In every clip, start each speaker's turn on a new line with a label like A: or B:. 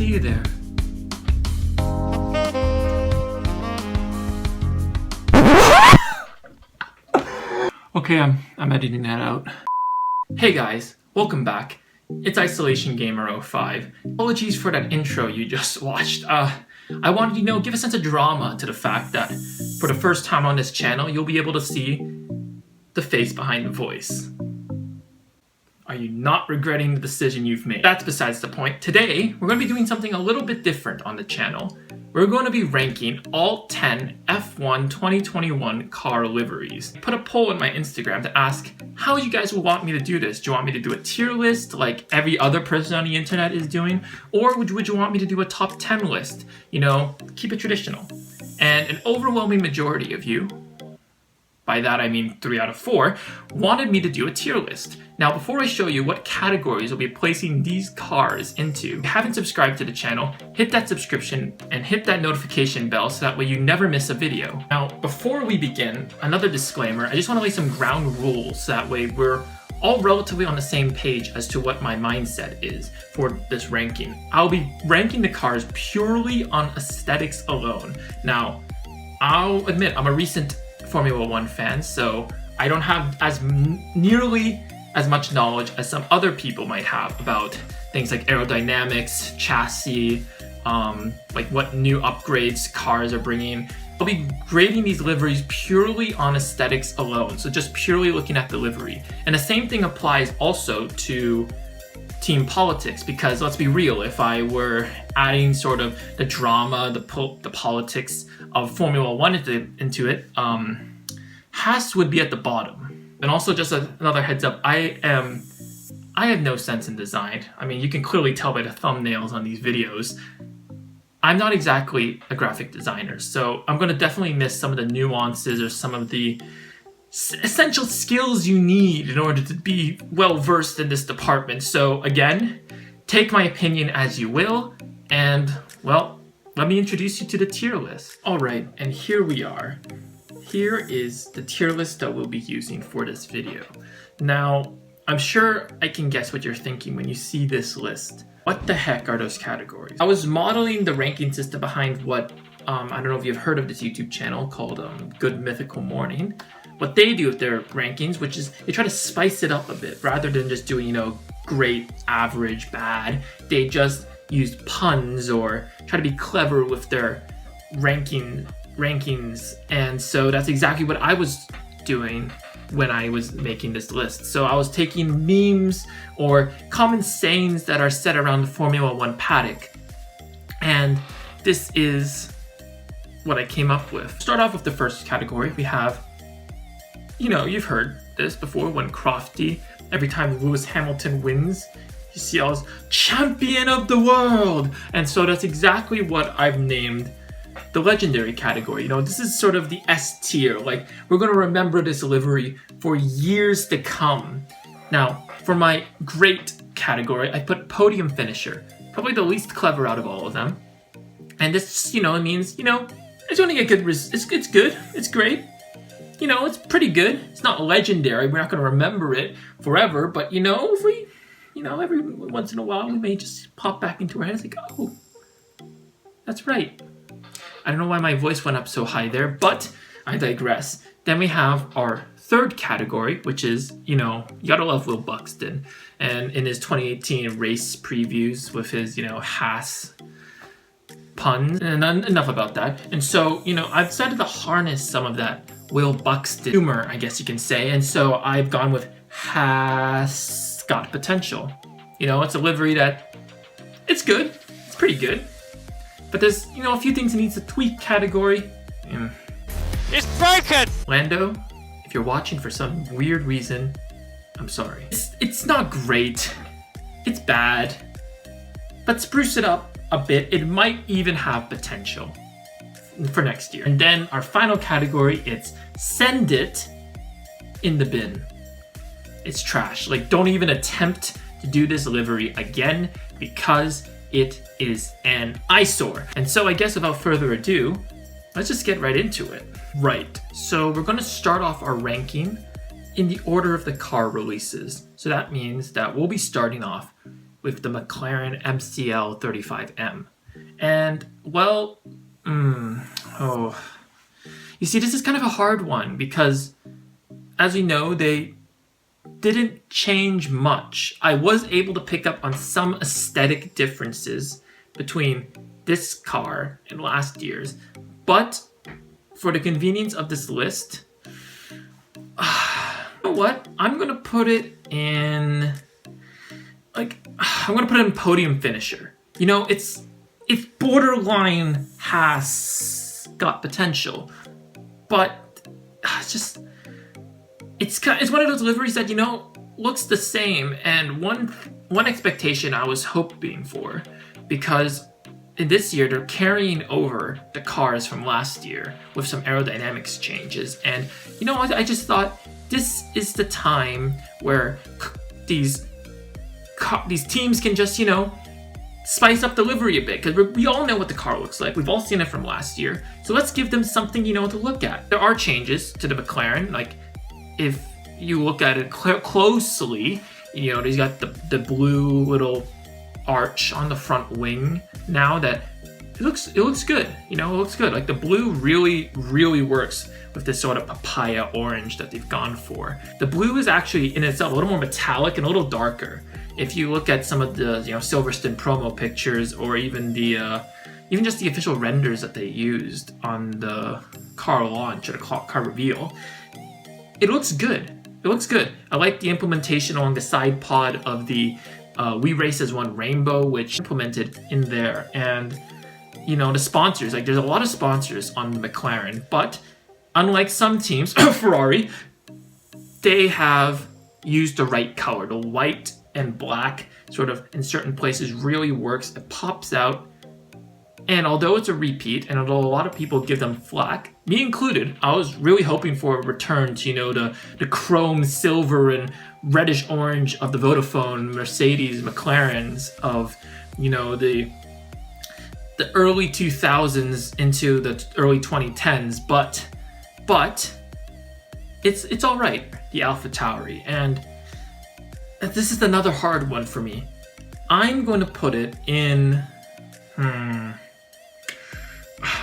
A: see you there. Okay, I'm editing that out. Hey guys, welcome back. It's Isolation Gamer 05. Apologies for that intro you just watched. I wanted to, give a sense of drama to the fact that for the first time on this channel, you'll be able to see the face behind the voice. Are you not regretting the decision you've made? That's besides the point. Today, we're going to be doing something a little bit different on the channel. We're going to be ranking all 10 F1 2021 car liveries. I put a poll on my Instagram to ask how you guys would want me to do this. Do you want me to do a tier list like every other person on the internet is doing? Or would you want me to do a top 10 list? Keep it traditional. And an overwhelming majority of you, by that I mean 3 out of 4, wanted me to do a tier list. Now, before I show you what categories we'll be placing these cars into, if you haven't subscribed to the channel, hit that subscription and hit that notification bell so that way you never miss a video. Now, before we begin, another disclaimer, I just want to lay some ground rules so that way we're all relatively on the same page as to what my mindset is for this ranking. I'll be ranking the cars purely on aesthetics alone. Now, I'll admit I'm a recent Formula 1 fan, so I don't have nearly as much knowledge as some other people might have about things like aerodynamics, chassis, like what new upgrades cars are bringing. I'll be grading these liveries purely on aesthetics alone, so just purely looking at the livery. And the same thing applies also to team politics, because let's be real, if I were adding sort of the drama, the politics of Formula 1 into it, Haas would be at the bottom. And also, just another heads up, I have no sense in design. I mean, you can clearly tell by the thumbnails on these videos. I'm not exactly a graphic designer, so I'm going to definitely miss some of the nuances or some of the essential skills you need in order to be well versed in this department. So again, take my opinion as you will, and well, let me introduce you to the tier list. All right, and here we are. Here is the tier list that we'll be using for this video. Now, I'm sure I can guess what you're thinking when you see this list. What the heck are those categories? I was modeling the ranking system behind what, I don't know if you've heard of this YouTube channel called Good Mythical Morning. What they do with their rankings, which is they try to spice it up a bit rather than just doing, great, average, bad. They just use puns or try to be clever with their rankings. And so that's exactly what I was doing when I was making this list. So I was taking memes or common sayings that are said around the Formula 1 paddock. And this is what I came up with. Start off with the first category. We have, you've heard this before, when Crofty, every time Lewis Hamilton wins, he yells, "Champion of the world!" And so that's exactly what I've named the legendary category. This is sort of the S tier. Like, we're going to remember this livery for years to come. Now, for my great category, I put podium finisher. Probably the least clever out of all of them. And this, it means, it's going to get good. It's good. It's great. It's pretty good. It's not legendary. We're not going to remember it forever. But, if we, every once in a while, we may just pop back into our heads like, oh, that's right. I don't know why my voice went up so high there, but I digress. Then we have our third category, which is, you gotta love Will Buxton. And in his 2018 race previews with his, Haas puns, and enough about that. And so, I've decided to harness some of that Will Buxton humor, I guess you can say. And so I've gone with Haas got potential. It's a livery that, it's good. It's pretty good. But there's, a few things it needs to tweak category.
B: It's broken!
A: Lando, if you're watching for some weird reason, I'm sorry. It's not great. It's bad. But spruce it up a bit. It might even have potential for next year. And then our final category, it's send it in the bin. It's trash. Like, don't even attempt to do this livery again because it is an eyesore. And so I guess without further ado, let's just get right into it. Right, so we're gonna start off our ranking in the order of the car releases. So that means that we'll be starting off with the McLaren MCL 35M. And, well, you see, this is kind of a hard one because, as we know, they didn't change much. I was able to pick up on some aesthetic differences between this car and last year's, but for the convenience of this list, you know what? I'm gonna put it in, podium finisher. You know, it's borderline Haas got potential, but it's one of those liveries that, you know, looks the same. And one expectation I was hoping for, because in this year they're carrying over the cars from last year with some aerodynamics changes, and you know, I just thought this is the time where these teams can just, you know, spice up the livery a bit, because we all know what the car looks like. We've all seen it from last year, so let's give them something, you know, to look at. There are changes to the McLaren. Like, if you look at it closely, you know, he's got the blue little arch on the front wing now. That it looks good. You know, it looks good. Like, the blue really works with this sort of papaya orange that they've gone for. The blue is actually in itself a little more metallic and a little darker. If you look at some of the, you know, Silverstone promo pictures, or even even just the official renders that they used on the car launch or the car reveal, it looks good. It looks good. I like the implementation along the side pod of the We Race as One rainbow, which implemented in there. And, you know, the sponsors, like, there's a lot of sponsors on the McLaren, but unlike some teams, Ferrari, they have used the right color. The white and black sort of in certain places really works. It pops out. And although it's a repeat, and although a lot of people give them flack, me included, I was really hoping for a return to, you know, the chrome silver and reddish orange of the Vodafone, Mercedes, McLarens of, you know, the early 2000s into the early 2010s, but it's all right, the AlphaTauri. And this is another hard one for me. I'm going to put it in,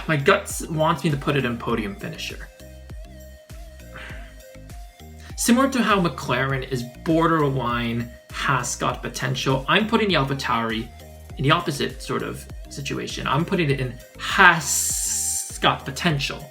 A: my guts wants me to put it in podium finisher. Similar to how McLaren is borderline Haas got potential, I'm putting the AlphaTauri in the opposite sort of situation. I'm putting it in Haas got potential.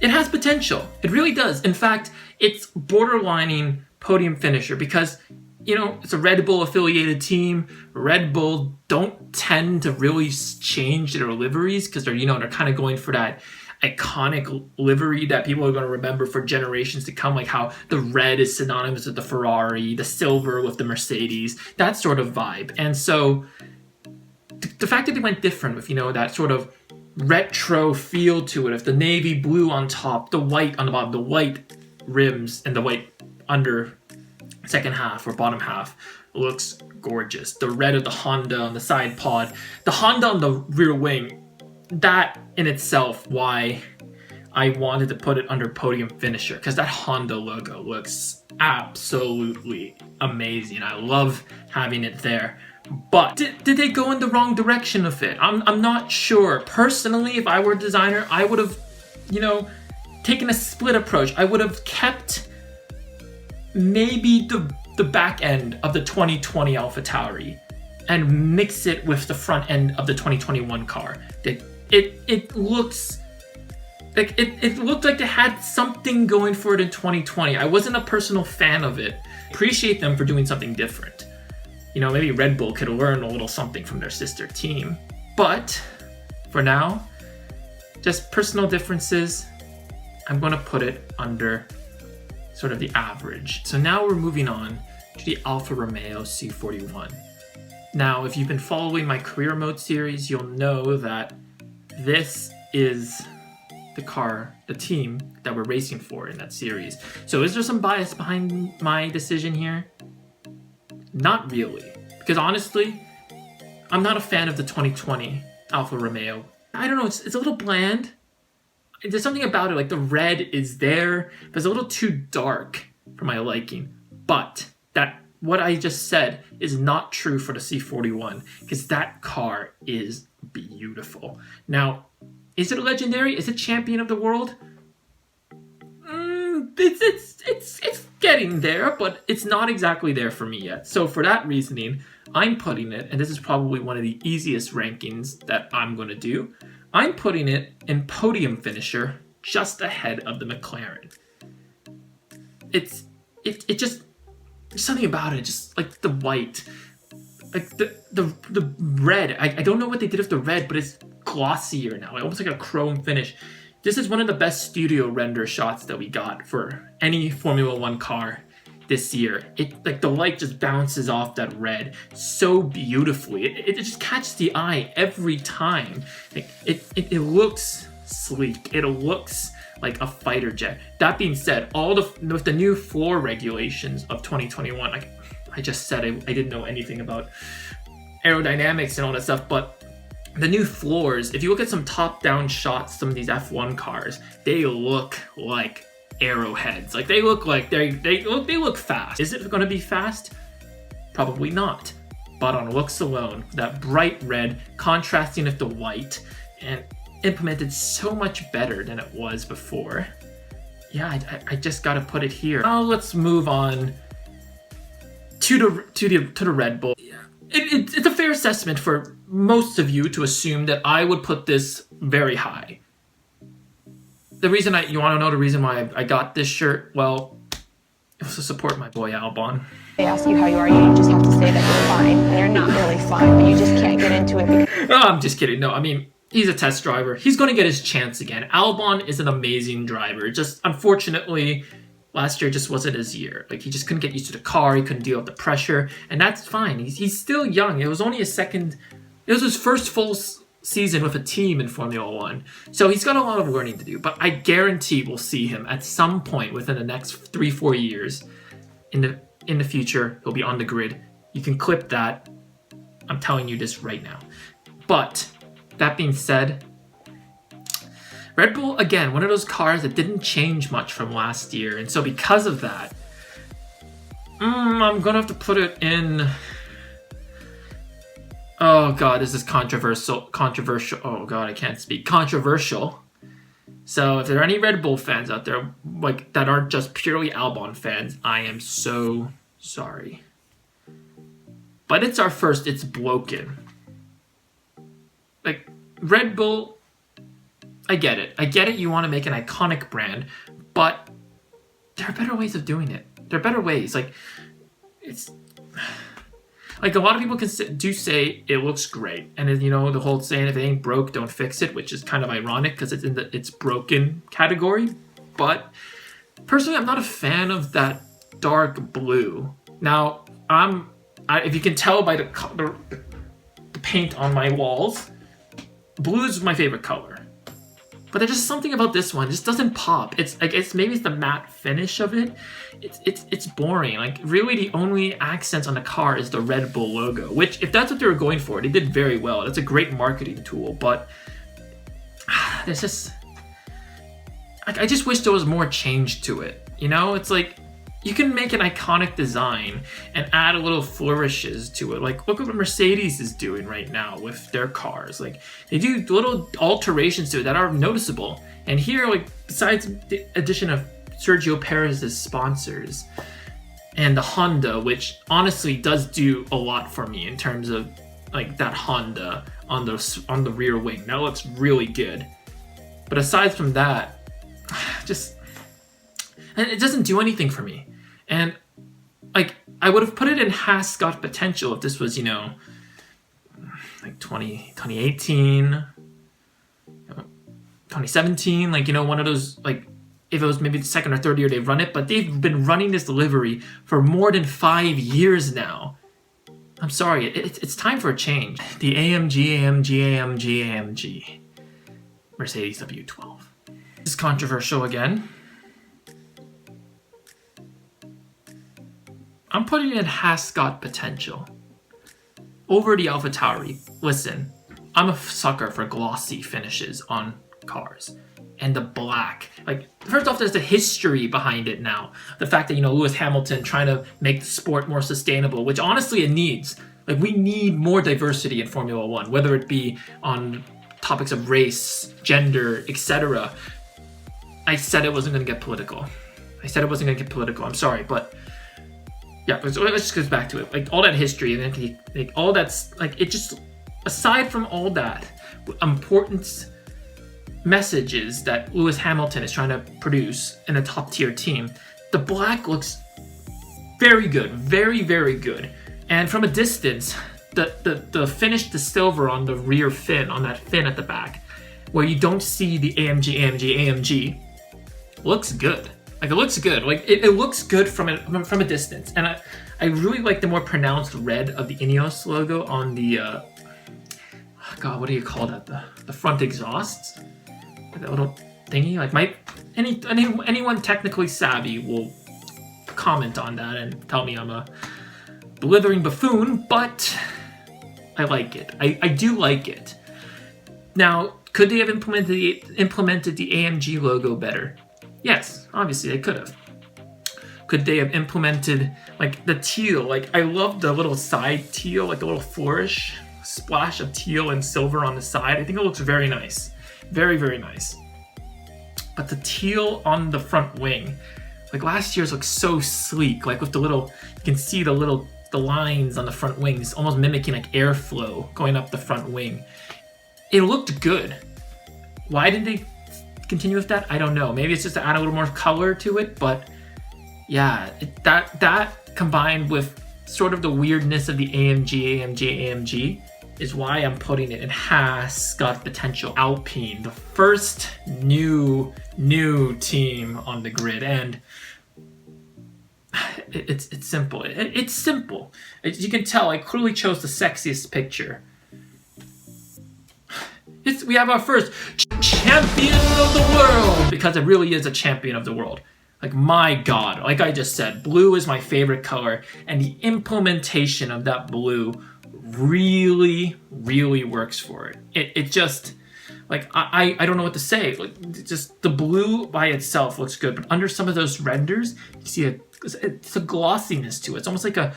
A: It has potential. It really does. In fact, it's borderlining podium finisher because, you know, it's a Red Bull affiliated team. Red Bull don't tend to really change their liveries because they're, you know, they're kind of going for that iconic livery that people are going to remember for generations to come, like how the red is synonymous with the Ferrari, the silver with the Mercedes, that sort of vibe. And so the fact that they went different with, you know, that sort of retro feel to it, with the navy blue on top, the white on the bottom, the white rims, and the white under second half or bottom half, looks gorgeous. The red of the Honda on the side pod, the Honda on the rear wing, that in itself why I wanted to put it under podium finisher, because that Honda logo looks absolutely amazing. I love having it there. But did they go in the wrong direction of it? I'm not sure. Personally, if I were a designer, I would have, you know, taken a split approach. I would have kept maybe the back end of the 2020 AlphaTauri and mix it with the front end of the 2021 car. It looks like it looked like they had something going for it in 2020. I wasn't a personal fan of it. Appreciate them for doing something different. You know, maybe Red Bull could learn a little something from their sister team. But for now, just personal differences, I'm going to put it under sort of the average. So now we're moving on to the Alfa Romeo C41. Now, if you've been following my career mode series, you'll know that this is the team that we're racing for in that series. So is there some bias behind my decision here? Not really, because honestly, I'm not a fan of the 2020 Alfa Romeo. I don't know, it's a little bland. There's something about it, like the red is there, but it's a little too dark for my liking. But that what I just said is not true for the C41, because that car is beautiful. Now, is it a legendary? Is it champion of the world? It's getting there, but it's not exactly there for me yet. So for that reasoning, I'm putting it, and this is probably one of the easiest rankings that I'm going to do, I'm putting it in podium finisher just ahead of the McLaren. It just, there's something about it, just like the white, like the red. I don't know what they did with the red, but it's glossier now, almost like a chrome finish. This is one of the best studio render shots that we got for any Formula One car this year. It, like, the light just bounces off that red so beautifully. It just catches the eye every time. Like, it looks sleek. It looks like a fighter jet. That being said, with the new floor regulations of 2021, like I just said, I didn't know anything about aerodynamics and all that stuff, but the new floors, if you look at some top-down shots, some of these F1 cars, they look like arrowheads. Like, they look like they look fast. Is it going to be fast? Probably not. But on looks alone, that bright red contrasting with the white and implemented so much better than it was before. Yeah, I just got to put it here. Now let's move on to the Red Bull. Yeah. It's a fair assessment for most of you to assume that I would put this very high. The reason you want to know the reason why I got this shirt? Well, it was to support my boy Albon.
C: They ask you how you are, you just have to say that you're fine, and you're not really fine, but you just can't get into it.
A: No, I'm just kidding. No, I mean, he's a test driver. He's going to get his chance again. Albon is an amazing driver. Just, unfortunately, last year just wasn't his year. Like, he just couldn't get used to the car. He couldn't deal with the pressure, and that's fine. He's still young. It was only it was his first full season with a team in Formula One. So he's got a lot of learning to do, but I guarantee we'll see him at some point within the next 3-4 years in the future. He'll be on the grid. You can clip that. I'm telling you this right now. But that being said, Red Bull, again, one of those cars that didn't change much from last year. And so because of that, I'm going to have to put it in... Oh god, this is controversial. Oh god, I can't speak. Controversial. So if there are any Red Bull fans out there like that aren't just purely Albon fans, I am so sorry. But it's our first, it's broken. Like, Red Bull, I get it. I get it, you want to make an iconic brand, but there are better ways of doing it. There are better ways. Like, it's... Like, a lot of people do say it looks great. And, then, you know, the whole saying, if it ain't broke, don't fix it, which is kind of ironic because it's in the it's broken category. But personally, I'm not a fan of that dark blue. Now, if you can tell by the paint on my walls, blue is my favorite color. But there's just something about this one. It just doesn't pop. Maybe it's the matte finish of it. It's boring. Like, really the only accents on the car is the Red Bull logo, which, if that's what they were going for, they did very well. That's a great marketing tool, but there's just... I just wish there was more change to it. You know, it's like, you can make an iconic design and add a little flourishes to it. Like, look what Mercedes is doing right now with their cars. Like, they do little alterations to it that are noticeable. And here, like, besides the addition of Sergio Perez's sponsors and the Honda, which honestly does do a lot for me in terms of, like, that Honda on the rear wing. That looks really good. But aside from that, just... it doesn't do anything for me. And, like, I would have put it in Haas got potential if this was, you know, like 2018, 2017, like, you know, one of those, like, if it was maybe the second or third year they've run it, but they've been running this livery for more than 5 years now. I'm sorry, it's time for a change. The AMG Mercedes W12. This is controversial again. I'm putting in Haas got potential over the AlphaTauri. Listen, I'm a sucker for glossy finishes on cars. and the black. Like, first off, there's the history behind it now. The fact that, you know, Lewis Hamilton trying to make the sport more sustainable, which honestly it needs. Like, we need more diversity in Formula One, whether it be on topics of race, gender, etc. I said it wasn't going to get political. I'm sorry, but yeah, so let's just go back to it. Like, all that history and then like all that's like, it just, aside from all that important messages that Lewis Hamilton is trying to produce in a top tier team, the black looks very good, very, very good. And from a distance, the finish, the silver on the rear fin, on that fin at the back, where you don't see the AMG, looks good. Like, it looks good. Like, it looks good from a distance. And I really like the more pronounced red of the Ineos logo on the God, what do you call that? The front exhausts, that little thingy. Like, anyone technically savvy will comment on that and tell me I'm a blithering buffoon, but I like it. I do like it. Now, could they have implemented the AMG logo better? Yes, obviously they could have. Could they have implemented, like, the teal? Like, I love the little side teal, like a little flourish splash of teal and silver on the side. I think it looks very nice. Very, very nice. But the teal on the front wing, like, last year's looks so sleek, like with the little, you can see the lines on the front wings, almost mimicking like airflow going up the front wing. It looked good. Why did they continue with that? I don't know. Maybe it's just to add a little more color to it, but yeah, that combined with sort of the weirdness of the AMG is why I'm putting it in Haas got potential. Alpine, the first new team on the grid, and it's simple. It's simple. As you can tell, I clearly chose the sexiest picture. We have our first champion of the world, because it really is a champion of the world. Like, my God, like I just said, blue is my favorite color, and the implementation of that blue really, really works for it. It just, like, I don't know what to say. Like, just the blue by itself looks good, but under some of those renders, you see it's a glossiness to it. It's almost like a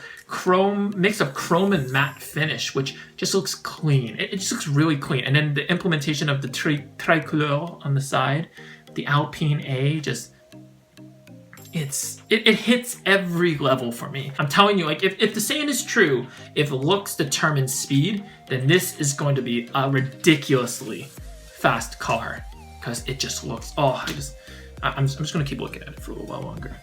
A: mix of chrome and matte finish, which just looks clean. It just looks really clean. And then the implementation of the tricolor on the side, the Alpine A, just, it hits every level for me. I'm telling you, like, if the saying is true, if looks determine speed, then this is going to be a ridiculously fast car, because it just looks, I'm just going to keep looking at it for a little while longer.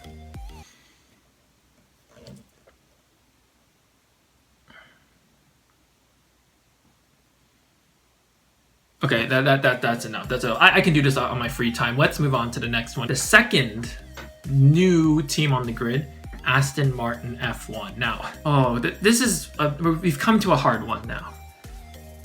A: Okay, that's enough. I can do this on my free time. Let's move on to the next one. The second new team on the grid, Aston Martin F1. Now, this is we've come to a hard one now.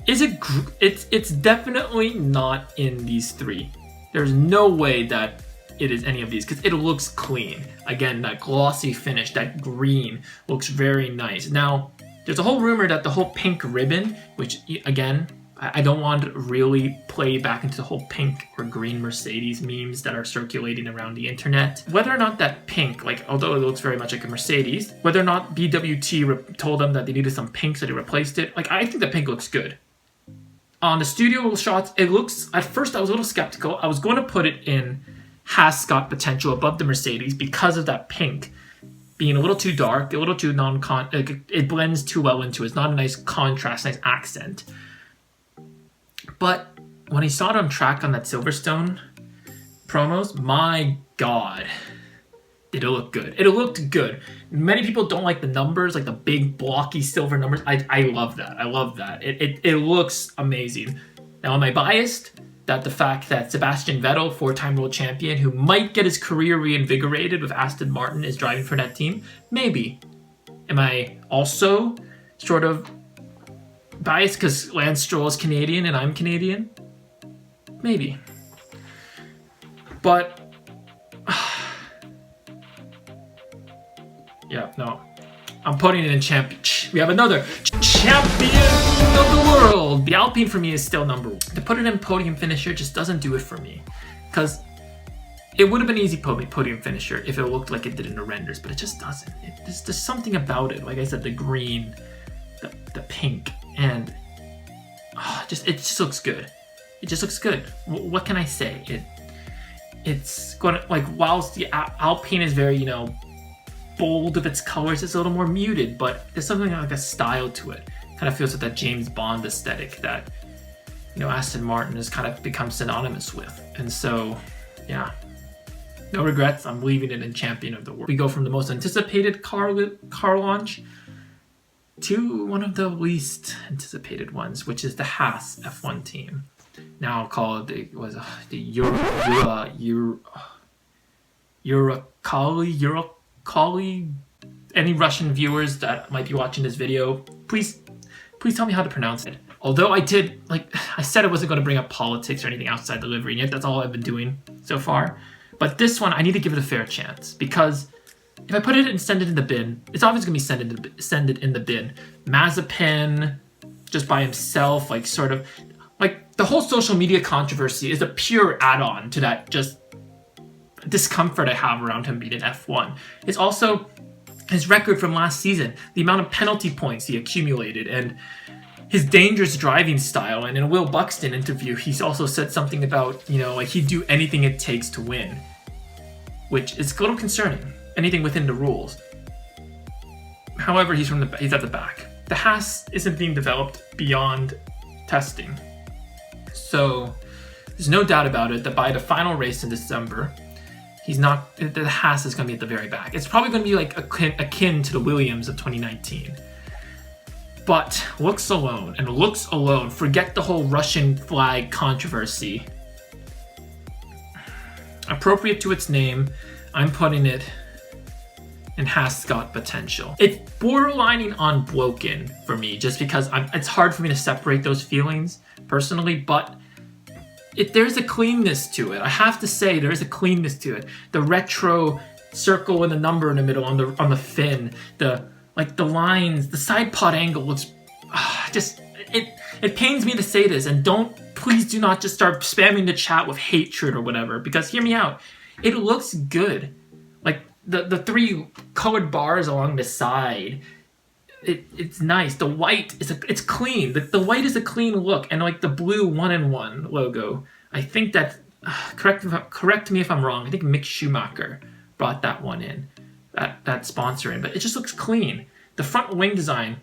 A: Is it? It's definitely not in these three. There's no way that it is any of these, because it looks clean. Again, that glossy finish, that green looks very nice. Now, there's a whole rumor that the whole pink ribbon, which again, I don't want to really play back into the whole pink or green Mercedes memes that are circulating around the internet. Whether or not that pink, like, although it looks very much like a Mercedes, whether or not BWT told them that they needed some pink so they replaced it, like, I think the pink looks good. On the studio shots, it looks, at first I was a little skeptical. I was going to put it in Haas got potential above the Mercedes because of that pink being a little too dark, a little too it blends too well into it. It's not a nice contrast, nice accent. But when I saw it on track on that Silverstone promos, my God, did it look good. It looked good. Many people don't like the numbers, like the big blocky silver numbers. I love that. I love that. It looks amazing. Now, am I biased? That the fact that Sebastian Vettel, 4-time world champion, who might get his career reinvigorated with Aston Martin, is driving for that team? Maybe. Am I also sort of biased because Lance Stroll is Canadian and I'm Canadian? Maybe. But yeah, no. I'm putting it in champion. We have another champion of the world. The Alpine for me is still number one. To put it in podium finisher just doesn't do it for me. because it would have been easy podium finisher if it looked like it did in the renders, but it just doesn't. There's something about it. Like I said, the green, the pink, and it just looks good. It just looks good. What can I say? It's going to, like, whilst the Alpine is very, you know, bold with its colors, it's a little more muted, but there's something like a style to it. Kind of feels like that James Bond aesthetic that, you know, Aston Martin has kind of become synonymous with. And so, yeah, no regrets. I'm leaving it in champion of the world. We go from the most anticipated car launch to one of the least anticipated ones, which is the Haas F1 team. Now called the Uralkali. Any Russian viewers that might be watching this video, please tell me how to pronounce it. Although I said I wasn't going to bring up politics or anything outside the livery, and yet that's all I've been doing so far. But this one, I need to give it a fair chance, because if I put it and send it in the bin, it's obviously going to be send it in the bin. Mazepin, just by himself, like sort of, like the whole social media controversy is a pure add-on to that just discomfort I have around him being in F1. It's also his record from last season, the amount of penalty points he accumulated, and his dangerous driving style. And in a Will Buxton interview, he's also said something about, you know, like he'd do anything it takes to win, which is a little concerning. Anything within the rules. However, he's at the back. The Haas isn't being developed beyond testing. So there's no doubt about it that by the final race in December, the Haas is going to be at the very back. It's probably going to be like akin to the Williams of 2019. But looks alone, forget the whole Russian flag controversy. Appropriate to its name, I'm putting it in Haas got potential. It's borderlining on broken for me, just because it's hard for me to separate those feelings personally, but there's a cleanness to it. I have to say, there is a cleanness to it. The retro circle and the number in the middle on the fin, the lines, the side pod angle looks it pains me to say this, and please do not just start spamming the chat with hatred or whatever, because hear me out. It looks good. Like the three colored bars along the side, it's nice. The white it's clean. The white is a clean look, and like the blue 1-in-1 logo. I think that correct me if I'm wrong. I think Mick Schumacher brought that one in, that sponsor in, but it just looks clean. The front wing design,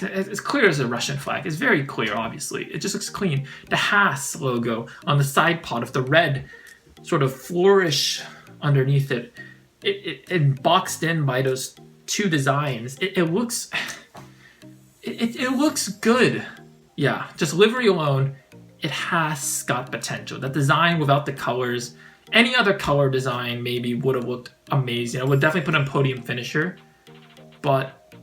A: it's clear as a Russian flag. It's very clear, obviously. It just looks clean. The Haas logo on the side pod of the red sort of flourish underneath it, it boxed in by those two designs. It looks good. Yeah, just livery alone, it has got potential. That design without the colors, any other color design maybe would have looked amazing. I would definitely put on podium finisher, but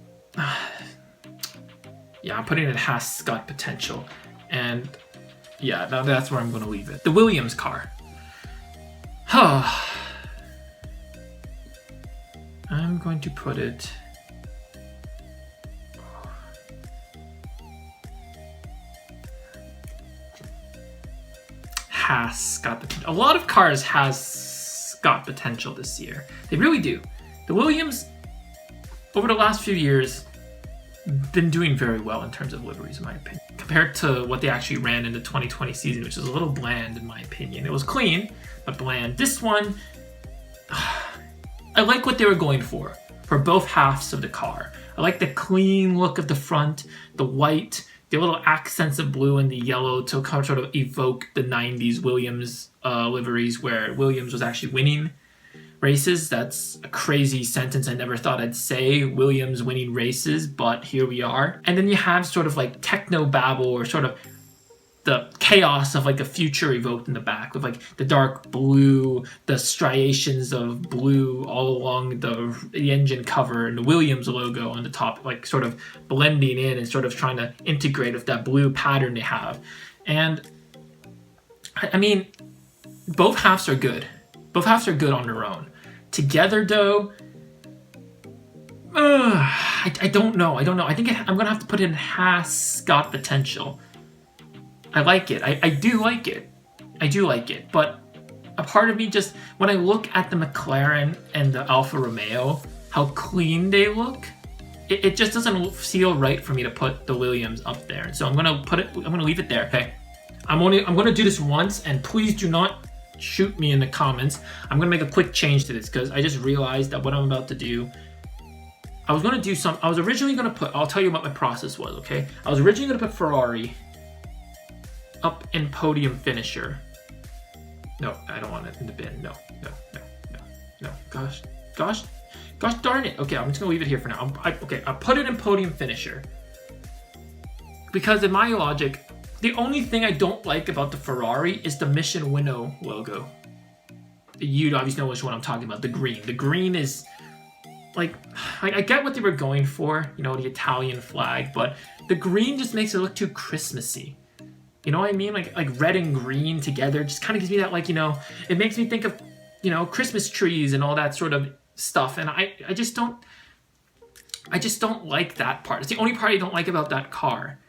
A: yeah, I'm putting it has got potential, and yeah, that's where I'm going to leave it. The Williams car. I'm going to put it. Has got potential. A lot of cars has got potential this year. They really do. The Williams, over the last few years, been doing very well in terms of liveries, in my opinion, compared to what they actually ran in the 2020 season, which was a little bland, in my opinion. It was clean, but bland. This one, I like what they were going for both halves of the car. I like the clean look of the front, the white, the little accents of blue and the yellow to kind of sort of evoke the 90s Williams liveries, where Williams was actually winning races. That's a crazy sentence I never thought I'd say, Williams winning races, but here we are. And then you have sort of like techno babble, or sort of the chaos of like a future evoked in the back, with like the dark blue, the striations of blue all along the engine cover, and the Williams logo on the top, like sort of blending in and sort of trying to integrate with that blue pattern they have. And I mean, both halves are good. Both halves are good on their own. Together, though, I don't know. I think I'm going to have to put in has got potential. I like it. I do like it. But a part of me just, when I look at the McLaren and the Alfa Romeo, how clean they look, it just doesn't feel right for me to put the Williams up there. So I'm gonna leave it there. Okay, I'm gonna do this once, and please do not shoot me in the comments. I'm gonna make a quick change to this because I just realized that what I'm about to do, I was originally gonna put, I'll tell you what my process was, okay? I was originally gonna put Ferrari up in podium finisher. No, I don't want it in the bin. No. Gosh darn it. Okay, I'm just gonna leave it here for now. I'll put it in podium finisher. Because in my logic, the only thing I don't like about the Ferrari is the Mission Winnow logo. You obviously know which one I'm talking about, the green. The green is, like, I get what they were going for, you know, the Italian flag, but the green just makes it look too Christmassy. You know what I mean? Like red and green together just kind of gives me that, like, you know, it makes me think of, you know, Christmas trees and all that sort of stuff. And I just don't like that part. It's the only part I don't like about that car.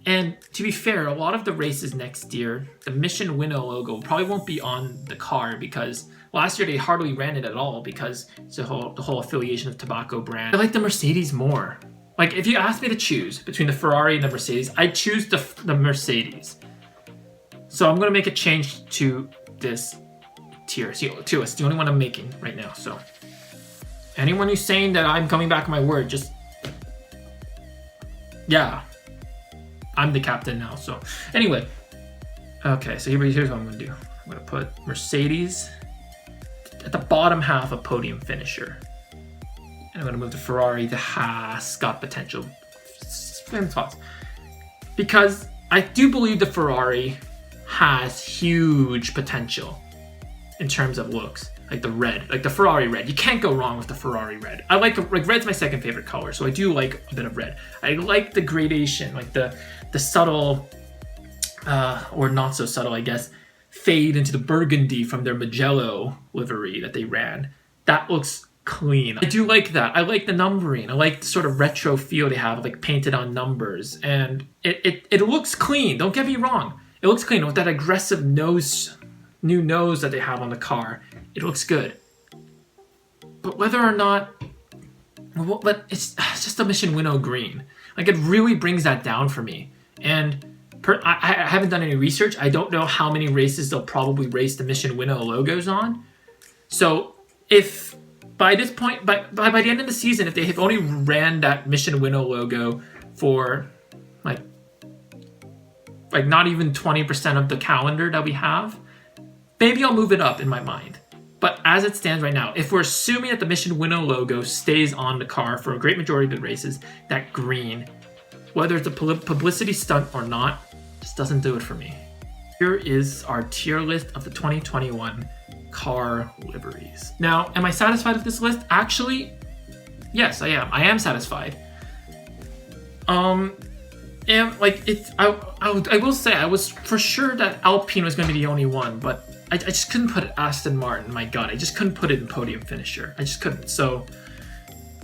A: And to be fair, a lot of the races next year, the Mission Winnow logo probably won't be on the car because last year they hardly ran it at all because it's the whole affiliation of tobacco brand. I like the Mercedes more. Like, if you asked me to choose between the Ferrari and the Mercedes, I'd choose the Mercedes. So I'm gonna make a change to this tier. See, it's the only one I'm making right now. So anyone who's saying that I'm coming back on my word, just, yeah, I'm the captain now. So anyway, okay, so here's what I'm gonna do. I'm gonna put Mercedes at the bottom half of podium finisher. And I'm gonna move the Ferrari, the Haas, got potential. Same thoughts. Because I do believe the Ferrari has huge potential in terms of looks. Like the red, like the Ferrari red. You can't go wrong with the Ferrari red. I like red's my second favorite color, so I do like a bit of red. I like the gradation, like the subtle, or not so subtle, I guess, fade into the burgundy from their Mugello livery that they ran. That looks clean. I do like that. I like the numbering. I like the sort of retro feel they have, like painted on numbers, and it looks clean. Don't get me wrong. It looks clean with that aggressive new nose that they have on the car. It looks good. But whether or not, but it's just a Mission Winnow green. Like, it really brings that down for me. And I haven't done any research. I don't know how many races they'll probably race the Mission Winnow logos on. So if by this point, by the end of the season, if they have only ran that Mission Winnow logo for like not even 20% of the calendar that we have, maybe I'll move it up in my mind. But as it stands right now, if we're assuming that the Mission Winnow logo stays on the car for a great majority of the races, that green, whether it's a publicity stunt or not, just doesn't do it for me. Here is our tier list of the 2021 car liveries. Now, am I satisfied with this list? Actually, yes, I am. I am satisfied. And like I will say I was for sure that Alpine was going to be the only one, but I just couldn't put Aston Martin. My God, I just couldn't put it in podium finisher. I just couldn't. So,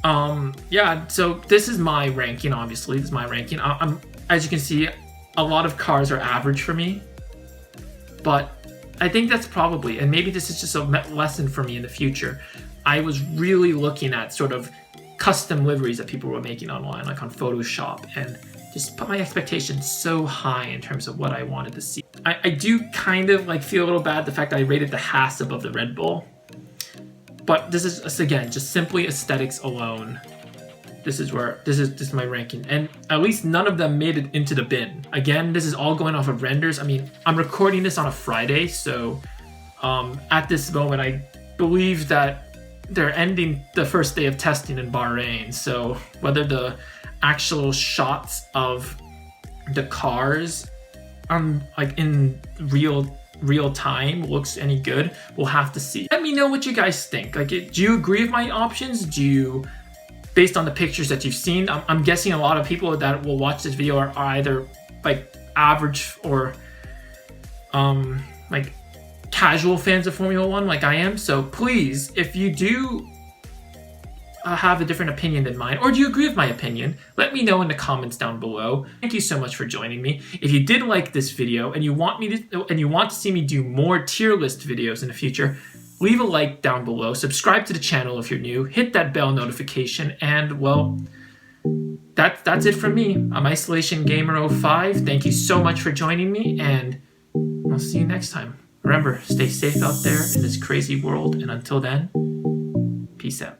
A: yeah. So this is my ranking. Obviously, this is my ranking. I'm as you can see, a lot of cars are average for me, but I think that's probably, and maybe this is just a lesson for me in the future. I was really looking at sort of custom liveries that people were making online, like on Photoshop, and just put my expectations so high in terms of what I wanted to see. I do kind of like feel a little bad the fact that I rated the Haas above the Red Bull, but this is again just simply aesthetics alone. This is my ranking, and at least none of them made it into the bin. Again, this is all going off of renders. I mean, I'm recording this on a Friday, so at this moment, I believe that they're ending the first day of testing in Bahrain. So whether the actual shots of the cars like in real time looks any good, we'll have to see. Let me know what you guys think. Like, do you agree with my options? Do you, based on the pictures that you've seen, I'm guessing a lot of people that will watch this video are either like average or like casual fans of Formula One like I am. So please, if you do have a different opinion than mine, or do you agree with my opinion? Let me know in the comments down below. Thank you so much for joining me. If you did like this video and you want to see me do more tier list videos in the future, leave a like down below, subscribe to the channel if you're new, hit that bell notification, and well, that's it from me. I'm Isolation Gamer 05. Thank you so much for joining me, and I'll see you next time. Remember, stay safe out there in this crazy world, and until then, peace out.